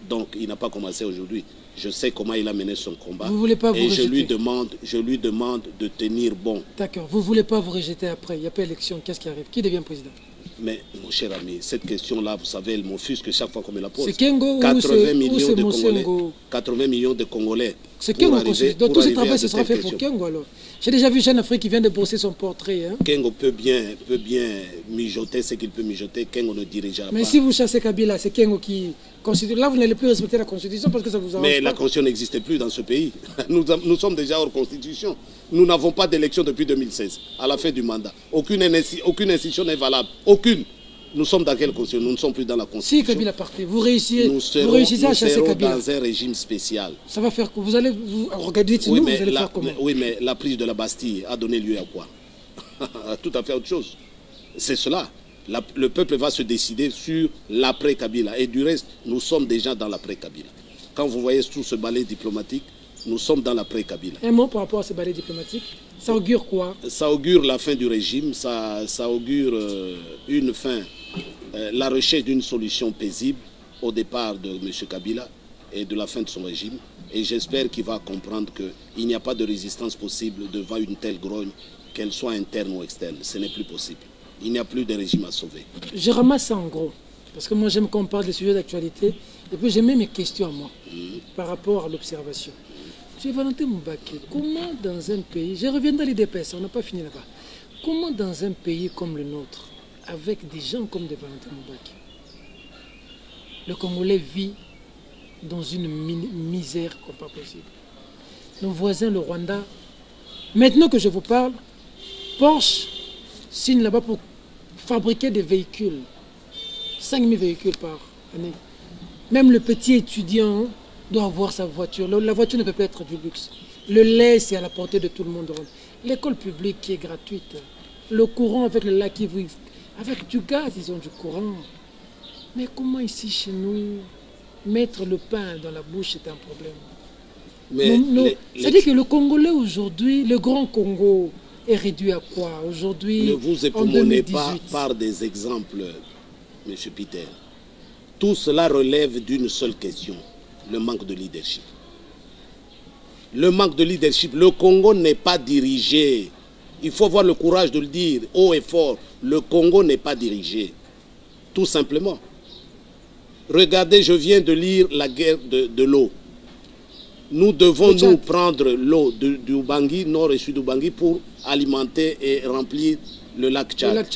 Donc il n'a pas commencé aujourd'hui. Je sais comment il a mené son combat. Vous voulez pas vous rejeter. Je lui demande de tenir bon. D'accord. Vous ne voulez pas vous rejeter après. Il n'y a pas d'élection. Qu'est-ce qui arrive? Qui devient président? Mais mon cher ami, cette question-là, vous savez, elle m'offusque chaque fois qu'on me la pose. C'est Kengo 80 millions ou de Congolais. 80 millions de Congolais. C'est Kengo. Donc tout ce travail ce sera fait pour Kengo alors. J'ai déjà vu Jeune Afrique qui vient de bosser son portrait. Hein. Kengo peut bien mijoter ce qu'il peut mijoter. Kengo ne dirigera pas. Mais si vous chassez Kabila, c'est Kengo qui constitue. Là, vous n'allez plus respecter la Constitution parce que ça vous arrange. Mais la Constitution n'existait plus dans ce pays. Nous sommes déjà hors Constitution. Nous n'avons pas d'élection depuis 2016, à la fin du mandat. Aucune institution n'est valable. Aucune. Nous sommes dans quelle Constitution? Nous ne sommes plus dans la Constitution. Si Kabila partait, vous réussissez à chasser Kabila. Dans un régime spécial. Ça va faire quoi? Vous allez vous organiser nous, vous allez faire comment? Oui, mais la prise de la Bastille a donné lieu à quoi? Tout à fait autre chose. C'est cela. Le peuple va se décider sur l'après-Kabila. Et du reste, nous sommes déjà dans l'après-Kabila. Quand vous voyez tout ce balai diplomatique, nous sommes dans l'après-Kabila. Un mot par rapport à ce balai diplomatique? Ça augure quoi? Ça augure la fin du régime, ça augure une fin, la recherche d'une solution paisible au départ de M. Kabila et de la fin de son régime. Et j'espère qu'il va comprendre qu'il n'y a pas de résistance possible devant une telle grogne, qu'elle soit interne ou externe. Ce n'est plus possible. Il n'y a plus de régime à sauver. Je ramasse ça en gros, parce que moi j'aime qu'on parle des sujets d'actualité, et puis j'ai mis mes questions à moi, par rapport à l'observation. M. Valentin Moubake, comment dans un pays, je reviens dans l'IDPS, on n'a pas fini là-bas, comment dans un pays comme le nôtre, avec des gens comme de Valentin Moubake, le Congolais vit dans une misère comme pas possible. Nos voisins, le Rwanda, maintenant que je vous parle, Porsche signe là-bas pour fabriquer des véhicules, 5000 véhicules par année. Même le petit étudiant doit avoir sa voiture. La voiture ne peut pas être du luxe. Le lait, c'est à la portée de tout le monde. L'école publique qui est gratuite. Le courant avec le lac qui vivent. Avec du gaz, ils ont du courant. Mais comment ici, chez nous, mettre le pain dans la bouche est un problème. C'est-à-dire que le Congolais aujourd'hui, le grand Congo, est réduit à quoi aujourd'hui? Ne vous époumonnez pas par des exemples, M. Peter. Tout cela relève d'une seule question, le manque de leadership. Le manque de leadership. Le Congo n'est pas dirigé. Il faut avoir le courage de le dire haut et fort. Le Congo n'est pas dirigé. Tout simplement. Regardez, je viens de lire la guerre de l'eau. Nous devons nous prendre l'eau du Ubangi, nord et sud Ubangi, pour alimenter et remplir le lac Tchad.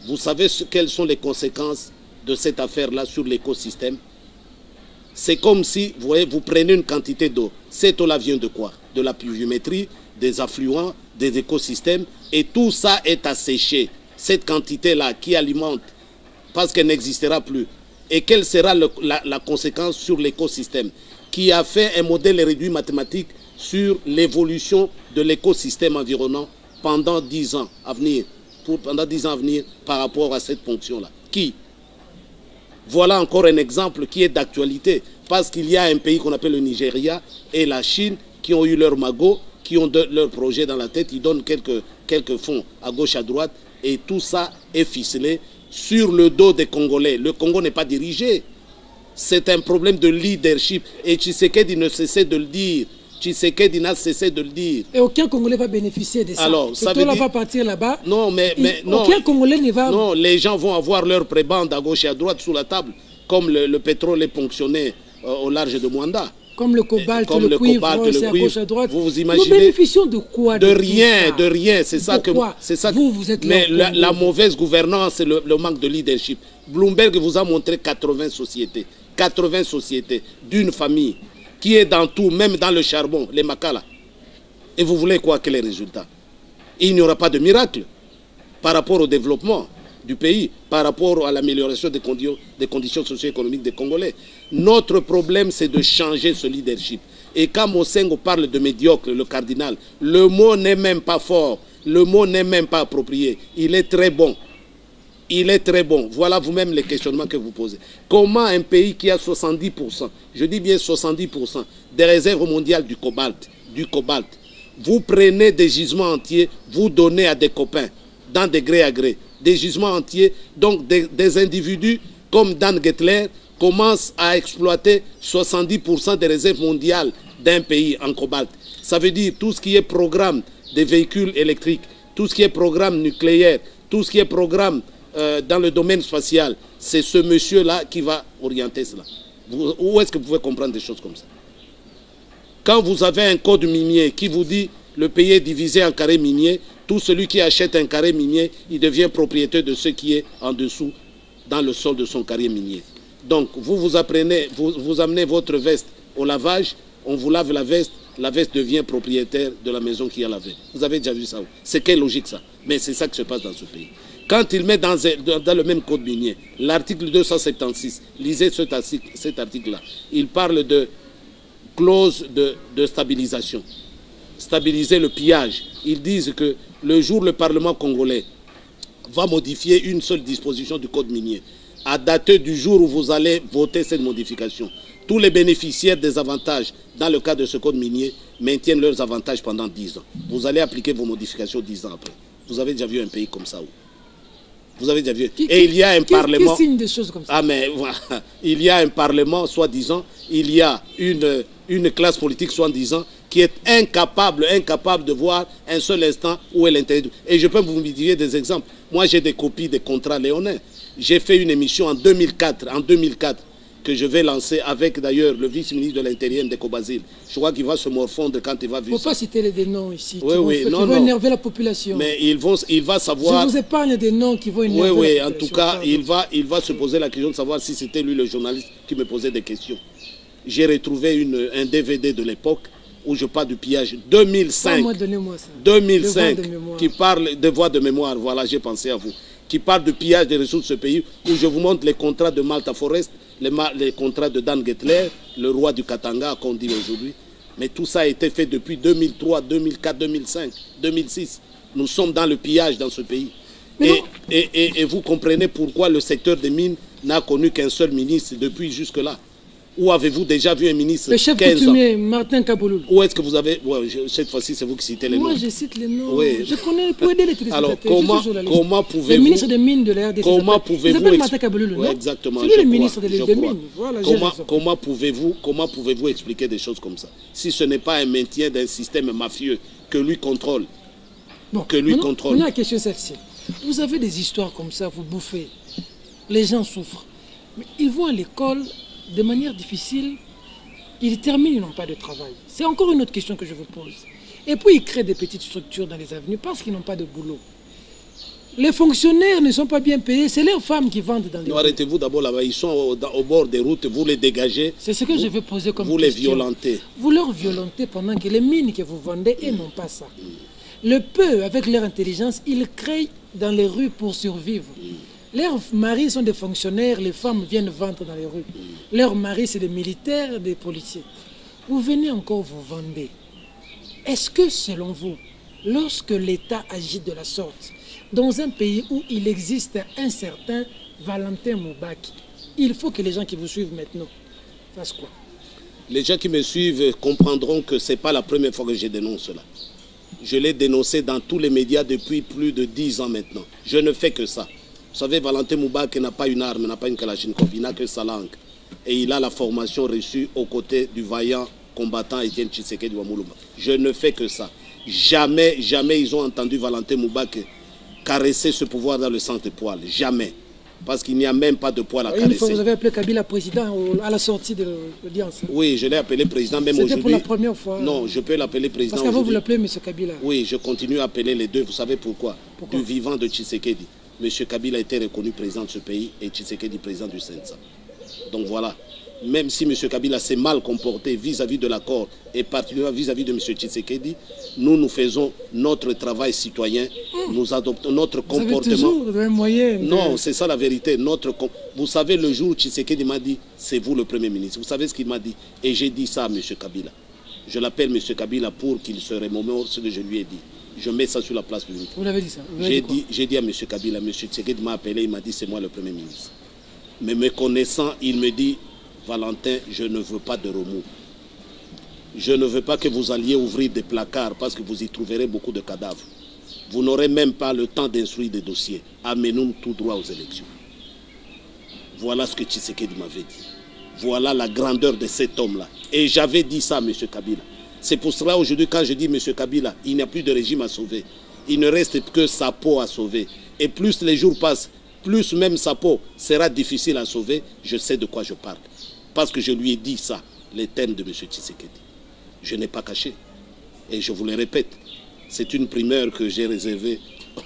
Vous savez quelles sont les conséquences de cette affaire-là sur l'écosystème? C'est comme si, vous voyez, vous prenez une quantité d'eau. Cette eau-là vient de quoi? De la pluviométrie, des affluents, des écosystèmes, et tout ça est asséché. Cette quantité-là qui alimente, parce qu'elle n'existera plus. Et quelle sera la conséquence sur l'écosystème? Qui a fait un modèle réduit mathématique sur l'évolution de l'écosystème environnant pendant 10 ans à venir, pendant 10 ans à venir par rapport à cette ponction-là. Qui? Voilà encore un exemple qui est d'actualité, parce qu'il y a un pays qu'on appelle le Nigeria et la Chine qui ont eu leur magot, qui ont leur projet dans la tête, ils donnent quelques fonds à gauche, à droite, et tout ça est ficelé sur le dos des Congolais. Le Congo n'est pas dirigé. C'est un problème de leadership. Et Tshisekedi ne cessait de le dire. Tshisekedi n'a cessé de le dire. Et aucun Congolais va bénéficier de ça. Alors, ça veut dire... va partir là-bas. Non, mais non. Aucun Congolais ne va... Non, les gens vont avoir leur prébande à gauche et à droite sous la table. Comme le pétrole est ponctionné au large de Mwanda. Comme le cobalt, le cuivre, c'est à gauche, à droite. Vous imaginez, nous bénéficions de quoi? De rien, de rien. C'est ça que... Vous êtes là. Mais la mauvaise gouvernance, c'est le manque de leadership. Bloomberg vous a montré 80 sociétés. 80 sociétés d'une famille qui est dans tout, même dans le charbon, les Makala. Et vous voulez quoi que les résultats? Il n'y aura pas de miracle par rapport au développement du pays, par rapport à l'amélioration des conditions socio-économiques des Congolais. Notre problème, c'est de changer ce leadership. Et quand Mosengo parle de médiocre, le cardinal, le mot n'est même pas fort, le mot n'est même pas approprié. Il est très bon. Il est très bon. Voilà vous-même les questionnements que vous posez. Comment un pays qui a 70%, je dis bien 70%, des réserves mondiales du cobalt, vous prenez des gisements entiers, vous donnez à des copains, dans des gré à gré, des gisements entiers, donc des individus comme Dan Gettler commencent à exploiter 70% des réserves mondiales d'un pays en cobalt. Ça veut dire tout ce qui est programme des véhicules électriques, tout ce qui est programme nucléaire, tout ce qui est programme dans le domaine spatial, c'est ce monsieur-là qui va orienter cela. Où est-ce que vous pouvez comprendre des choses comme ça? Quand vous avez un code minier qui vous dit le pays est divisé en carrés miniers, tout celui qui achète un carré minier, il devient propriétaire de ce qui est en dessous dans le sol de son carré minier. Donc vous amenez votre veste au lavage, on vous lave la veste devient propriétaire de la maison qui a lavé. Vous avez déjà vu ça? C'est quelle logique ça? Mais c'est ça qui se passe dans ce pays. Quand il met dans le même code minier, l'article 276, lisez cet article-là, il parle de clause de stabilisation. Stabiliser le pillage. Ils disent que le jour où le Parlement congolais va modifier une seule disposition du code minier, à dater du jour où vous allez voter cette modification, tous les bénéficiaires des avantages dans le cadre de ce code minier maintiennent leurs avantages pendant 10 ans. Vous allez appliquer vos modifications 10 ans après. Vous avez déjà vu un pays comme ça où? Vous avez déjà vu. Et il y a un parlement. Qui signe des choses comme ça? Ah mais voilà. Il y a un parlement, soi-disant. Il y a une classe politique, soi-disant, qui est incapable de voir un seul instant où elle intervient. Et je peux vous dire des exemples. Moi, j'ai des copies des contrats léonins. J'ai fait une émission en 2004, que je vais lancer avec d'ailleurs le vice-ministre de l'Intérieur de Basile. Je crois qu'il va se morfondre quand il va vivre. Il ne faut pas citer des noms ici. Oui, qui vont énerver la population. Mais il va savoir. Je vous épargne des noms qui vont énerver la population. En tout cas, il va se poser la question de savoir si c'était lui le journaliste qui me posait des questions. J'ai retrouvé un DVD de l'époque où je parle du pillage 2005. Donnez-moi ça. 2005, qui parle de voix de mémoire. Voilà, j'ai pensé à vous. Qui parle du pillage des ressources de ce pays, où je vous montre les contrats de Malta Forest, les contrats de Dan Gettler, le roi du Katanga, qu'on dit aujourd'hui. Mais tout ça a été fait depuis 2003, 2004, 2005, 2006. Nous sommes dans le pillage dans ce pays. Et vous comprenez pourquoi le secteur des mines n'a connu qu'un seul ministre depuis jusque-là. Où avez-vous déjà vu un ministre? Le chef coutumier, Martin Kabouloul. Où est-ce que vous avez... cette fois-ci, c'est vous qui citez les noms. Moi, je cite les noms. Oui. Je connais pour aider les téléspectateurs. Alors, comment pouvez-vous... Le ministre des Mines de la RDC. Comment pouvez-vous... Il s'appelle Martin Kabouloul, non? Exactement. C'est lui le ministre des Mines. Voilà, comment pouvez-vous expliquer des choses comme ça? Si ce n'est pas un maintien d'un système mafieux que lui contrôle. Bon, maintenant, la question est celle-ci. Vous avez des histoires comme ça, vous bouffez. Les gens souffrent. Mais ils vont à l'école de manière difficile, ils terminent, ils n'ont pas de travail. C'est encore une autre question que je vous pose. Et puis ils créent des petites structures dans les avenues parce qu'ils n'ont pas de boulot. Les fonctionnaires ne sont pas bien payés, c'est leurs femmes qui vendent dans les rues. Arrêtez-vous d'abord là-bas, ils sont au bord des routes, vous les dégagez. C'est ce que je vais poser comme question. Vous les violentez. Vous leur violentez pendant que les mines que vous vendez, elles n'ont pas ça. Le peu, avec leur intelligence, ils créent dans les rues pour survivre. Leurs maris sont des fonctionnaires, les femmes viennent vendre dans les rues. Leurs maris, c'est des militaires, des policiers. Vous venez encore vous vendre. Est-ce que, selon vous, lorsque l'État agit de la sorte, dans un pays où il existe un certain Valentin Moubaki, il faut que les gens qui vous suivent maintenant fassent quoi? Les gens qui me suivent comprendront que ce n'est pas la première fois que je dénonce cela. Je l'ai dénoncé dans tous les médias depuis plus de 10 ans maintenant. Je ne fais que ça. Vous savez, Valentin Moubaki n'a pas une arme, n'a pas une Kalachnikov, il n'a que sa langue. Et il a la formation reçue aux côtés du vaillant combattant Étienne Tshisekedi Wamuluma. Je ne fais que ça. Jamais ils ont entendu Valentin Moubaki caresser ce pouvoir dans le sens des poils. Jamais. parce qu'il n'y a même pas de poil à Une caresser. fois, vous avez appelé Kabila président à la sortie de l'audience. Oui, je l'ai appelé président même aujourd'hui. C'était pour la première fois. Non, je peux l'appeler président Parce qu'avant, vous aujourd'hui. l'appelez M. Kabila. Oui, je continue à appeler les deux. Vous savez pourquoi? Pourquoi? Du vivant de Tshisekedi. M. Kabila a été reconnu président de ce pays et Tshisekedi président du CENSA. Donc voilà. Même si M. Kabila s'est mal comporté vis-à-vis de l'accord et particulièrement vis-à-vis de M. Tshisekedi, nous faisons notre travail citoyen, nous adoptons notre comportement. Vous avez toujours le même moyen. Non, c'est ça la vérité. Vous savez, le jour où Tshisekedi m'a dit, c'est vous le Premier ministre. Vous savez ce qu'il m'a dit? Et j'ai dit ça à M. Kabila. Je l'appelle M. Kabila pour qu'il se remémore ce que je lui ai dit. Je mets ça sur la place publique. Vous l'avez dit ça? J'ai dit à M. Kabila, M. Tshisekedi m'a appelé, il m'a dit, c'est moi le Premier ministre. Mais me connaissant, il me dit, Valentin, je ne veux pas de remous. Je ne veux pas que vous alliez ouvrir des placards parce que vous y trouverez beaucoup de cadavres. Vous n'aurez même pas le temps d'instruire des dossiers. Amenons tout droit aux élections. Voilà ce que Tshisekedi m'avait dit. Voilà la grandeur de cet homme-là. Et j'avais dit ça à M. Kabila. C'est pour cela aujourd'hui quand je dis M. Kabila, il n'y a plus de régime à sauver. Il ne reste que sa peau à sauver. Et plus les jours passent, plus même sa peau sera difficile à sauver, je sais de quoi je parle. Parce que je lui ai dit ça, les thèmes de M. Tshisekedi. Je n'ai pas caché. Et je vous le répète, c'est une primeur que j'ai réservée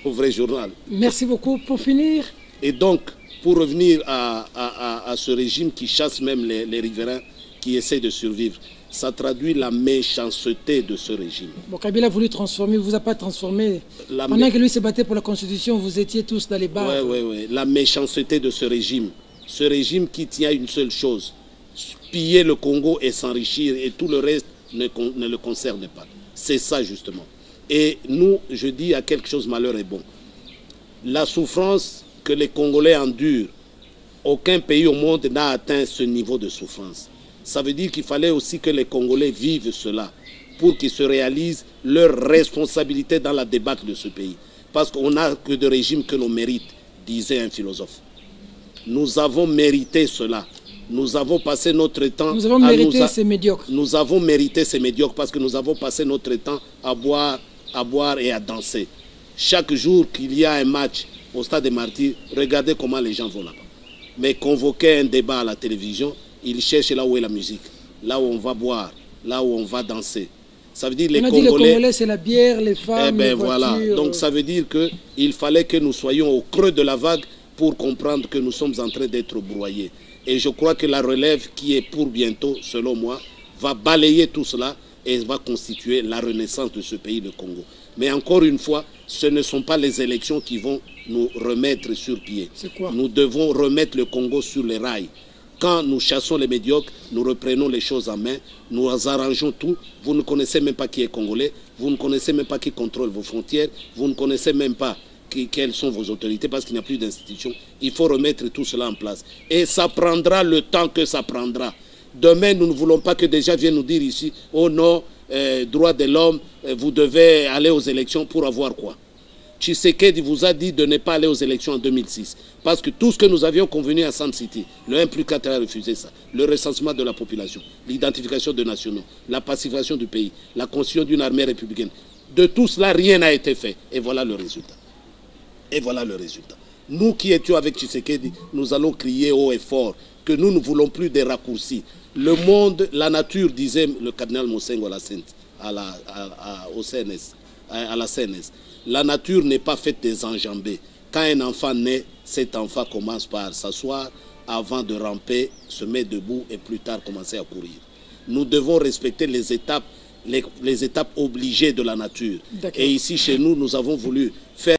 au vrai journal. Merci beaucoup. Pour finir. Et donc, pour revenir à ce régime qui chasse même les riverains qui essaient de survivre, ça traduit la méchanceté de ce régime. Bon, Kabila a voulu transformer, il ne vous a pas transformé. Pendant que lui se battait pour la Constitution, vous étiez tous dans les bars. Oui. La méchanceté de ce régime qui tient à une seule chose, piller le Congo et s'enrichir, et tout le reste ne le concerne pas. C'est ça justement. Et nous, je dis à quelque chose, malheur est bon. La souffrance que les Congolais endurent, aucun pays au monde n'a atteint ce niveau de souffrance. Ça veut dire qu'il fallait aussi que les Congolais vivent cela pour qu'ils se réalisent leur responsabilité dans la débâcle de ce pays. Parce qu'on n'a que de régime que l'on mérite, disait un philosophe. Nous avons mérité cela. Nous avons passé notre temps... Nous avons mérité ces médiocres. Nous avons mérité ces médiocres parce que nous avons passé notre temps à boire et à danser. Chaque jour qu'il y a un match au Stade des Martyrs, regardez comment les gens vont là-bas. Mais convoquer un débat à la télévision, ils cherchent là où est la musique, là où on va boire, là où on va danser. Ça veut dire les Congolais, c'est la bière, les femmes, les voitures. Voilà. Donc ça veut dire qu'il fallait que nous soyons au creux de la vague pour comprendre que nous sommes en train d'être broyés. Et je crois que la relève qui est pour bientôt, selon moi, va balayer tout cela et va constituer la renaissance de ce pays, le Congo. Mais encore une fois, ce ne sont pas les élections qui vont nous remettre sur pied. C'est quoi? Nous devons remettre le Congo sur les rails. Quand nous chassons les médiocres, nous reprenons les choses en main, nous arrangeons tout. Vous ne connaissez même pas qui est Congolais, vous ne connaissez même pas qui contrôle vos frontières, vous ne connaissez même pas quelles sont vos autorités parce qu'il n'y a plus d'institutions. Il faut remettre tout cela en place. Et ça prendra le temps que ça prendra. Demain, nous ne voulons pas que des gens viennent nous dire ici, oh non, droit de l'homme, vous devez aller aux élections pour avoir quoi? Tshisekedi vous a dit de ne pas aller aux élections en 2006. Parce que tout ce que nous avions convenu à Sun City, le 1+4 a refusé ça. Le recensement de la population, l'identification de nationaux, la pacification du pays, la construction d'une armée républicaine. De tout cela, rien n'a été fait. Et voilà le résultat. Et voilà le résultat. Nous qui étions avec Tshisekedi, nous allons crier haut et fort que nous ne voulons plus des raccourcis. Le monde, la nature, disait le cardinal Mosengo à la CNS. La nature n'est pas faite des enjambées. Quand un enfant naît, cet enfant commence par s'asseoir avant de ramper, se mettre debout et plus tard commencer à courir. Nous devons respecter les étapes obligées de la nature. Et ici, chez nous, nous avons voulu faire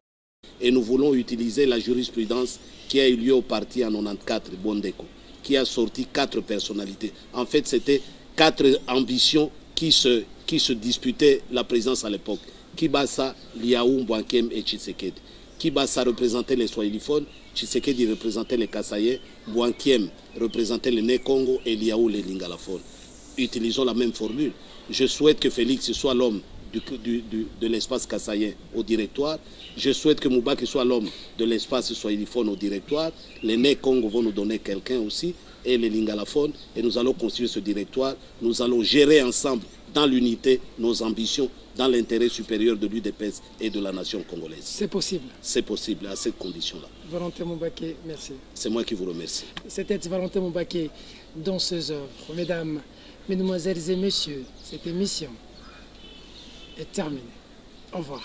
et nous voulons utiliser la jurisprudence qui a eu lieu au parti en 94, Bondeko, qui a sorti 4 personnalités. En fait, c'était 4 ambitions qui se disputaient la présidence à l'époque. Kibasa, Liaou, Mbwankem et Tshisekedi. Kibasa représentait les Swahiliphones, Tshisekedi représentait les Kasaïens, Mbwankem représentait les Né-Congo et Liaou les Lingalaphones. Utilisons la même formule. Je souhaite que Félix soit l'homme de l'espace kassaïen au directoire. Je souhaite que Moubaki soit l'homme de l'espace swahiliphone au directoire. Les Né-Congo vont nous donner quelqu'un aussi, et les Lingalaphones, et nous allons construire ce directoire. Nous allons gérer ensemble, dans l'unité, nos ambitions dans l'intérêt supérieur de l'UDPS et de la nation congolaise. C'est possible. C'est possible à cette condition-là. Valentin Moubaké, merci. C'est moi qui vous remercie. C'était Valentin Moubaké dans ses œuvres. Mesdames, Mesdemoiselles et Messieurs, cette émission est terminée. Au revoir.